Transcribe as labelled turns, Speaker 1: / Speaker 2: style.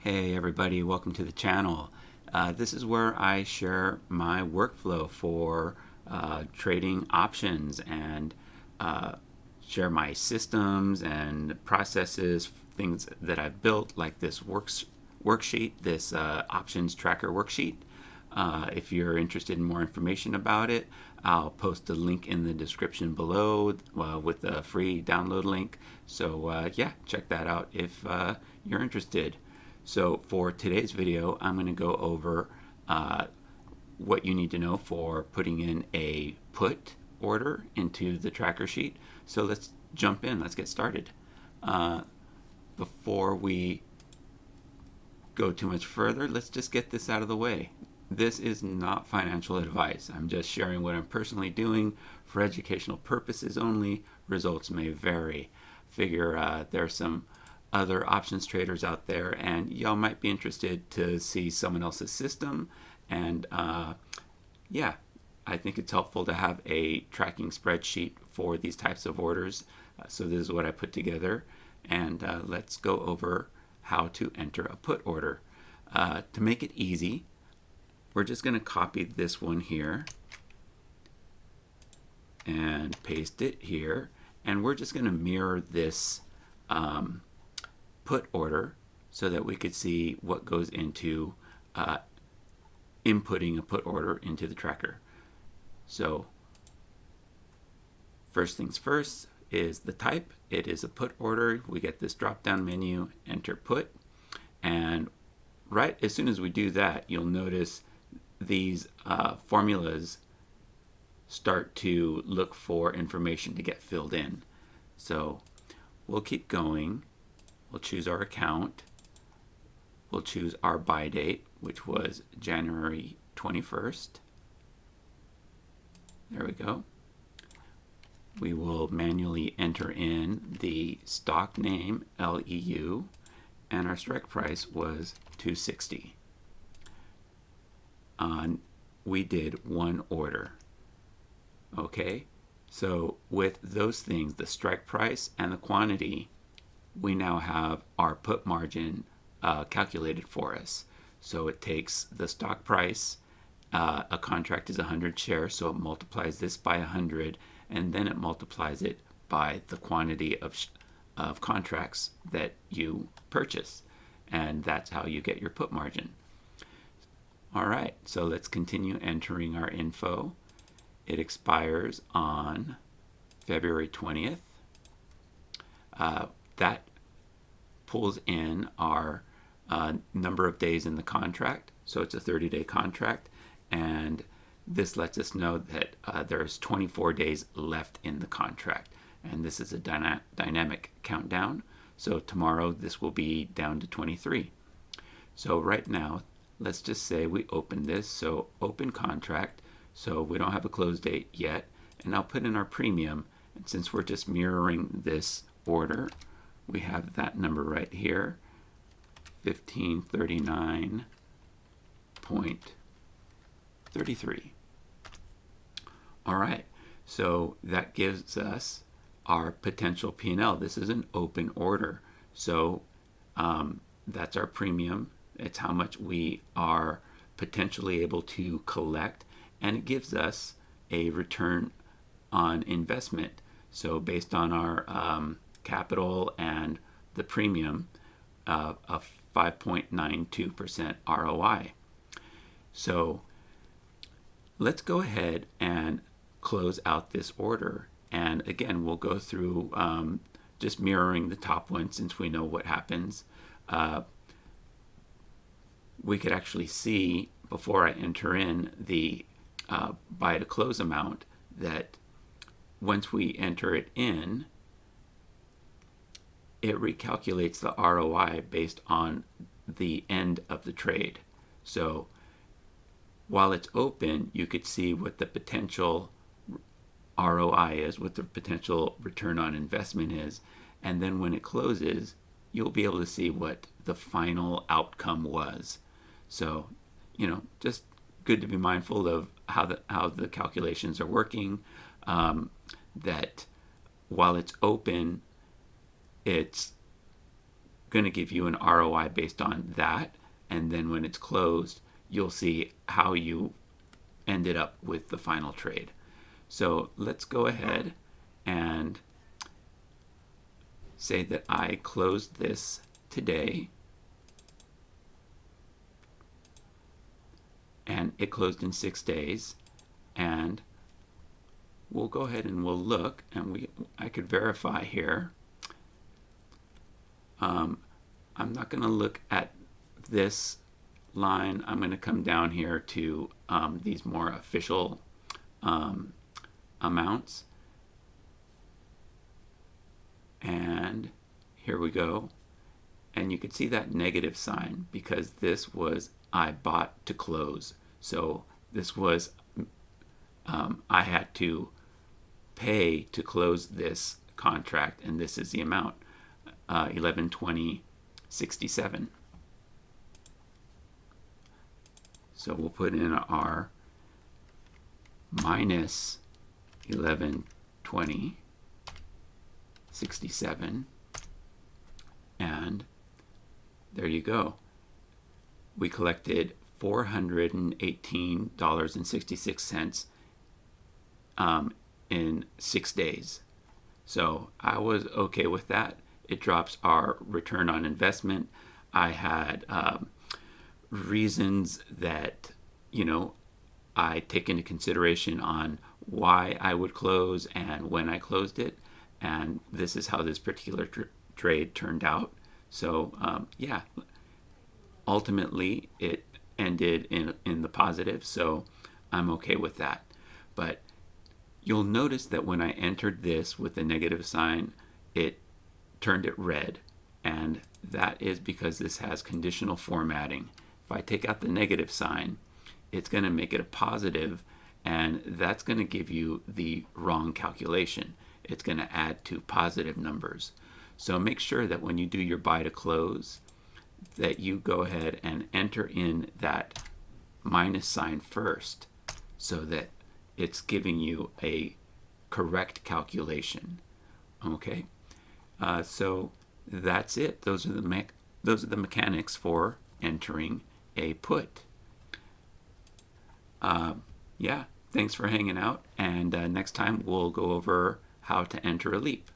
Speaker 1: Hey everybody, welcome to the channel. This is where I share my workflow for trading options and share my systems and processes, things that I've built, like this worksheet, this options tracker worksheet. If you're interested in more information about it, I'll post a link in the description below with a free download link. So yeah, check that out if you're interested. So for today's video, I'm going to go over what you need to know for putting in a put order into the tracker sheet. So let's jump in. Let's get started. Before we go too much further, let's just get this out of the way. This is not financial advice. I'm just sharing what I'm personally doing for educational purposes only. Results may vary. Figure there's some other options traders out there, and y'all might be interested to see someone else's system. And yeah, I think it's helpful to have a tracking spreadsheet for these types of orders. So this is what I put together, and let's go over how to enter a put order. To make it easy, we're just going to copy this one here and paste it here, and we're just going to mirror this put order so that we could see what goes into inputting a put order into the tracker. So first things first is the type. It is a put order. We get this drop down menu, enter put, and right as soon as we do that, you'll notice these formulas start to look for information to get filled in. So we'll keep going. We'll choose our account. We'll choose our buy date, which was January 21st. There we go. We will manually enter in the stock name, LEU, and our strike price was 260. We did one order. Okay, so with those things, the strike price and the quantity, we now have our put margin calculated for us. So it takes the stock price, a contract is 100 shares, so it multiplies this by 100, and then it multiplies it by the quantity of contracts that you purchase. And that's how you get your put margin. All right, so let's continue entering our info. It expires on February 20th. That pulls in our number of days in the contract. So it's a 30-day contract, and this lets us know that there's 24 days left in the contract. And this is a dynamic countdown. So tomorrow this will be down to 23. So right now, let's just say we open this. So open contract. So we don't have a close date yet. And I'll put in our premium. And since we're just mirroring this order, we have that number right here, 1539.33. All right, so that gives us our potential P&L. This is an open order. So that's our premium. It's how much we are potentially able to collect, and it gives us a return on investment. So based on our capital and the premium, a 5.92% ROI. So let's go ahead and close out this order. And again, we'll go through just mirroring the top one since we know what happens. We could actually see before I enter in the buy to close amount that once we enter it in, it recalculates the ROI based on the end of the trade. So while it's open, you could see what the potential ROI is, what the potential return on investment is, and then when it closes, you'll be able to see what the final outcome was. So, just good to be mindful of how the calculations are working, that while it's open, it's going to give you an ROI based on that. And then when it's closed, you'll see how you ended up with the final trade. So let's go ahead and say that I closed this today, and it closed in 6 days, and we'll go ahead and we'll look, and I could verify here. I'm not going to look at this line. I'm going to come down here to these more official amounts, and here we go. And you can see that negative sign because this was I bought to close. So this was I had to pay to close this contract, and this is the amount, 1120.67. So we'll put in our minus 1120.67, and there you go. We collected $418.66 in 6 days. So I was okay with that. It drops our return on investment. I had reasons that, I take into consideration on why I would close and when I closed it. And this is how this particular trade turned out. So, yeah, ultimately it ended in the positive. So I'm okay with that. But you'll notice that when I entered this with the negative sign, it turned it red. And that is because this has conditional formatting. If I take out the negative sign, it's going to make it a positive, and that's going to give you the wrong calculation. It's going to add to positive numbers. So make sure that when you do your buy to close, that you go ahead and enter in that minus sign first so that it's giving you a correct calculation. Okay, so that's it. Those are the mechanics for entering a put. Yeah, thanks for hanging out, and next time we'll go over how to enter a leap.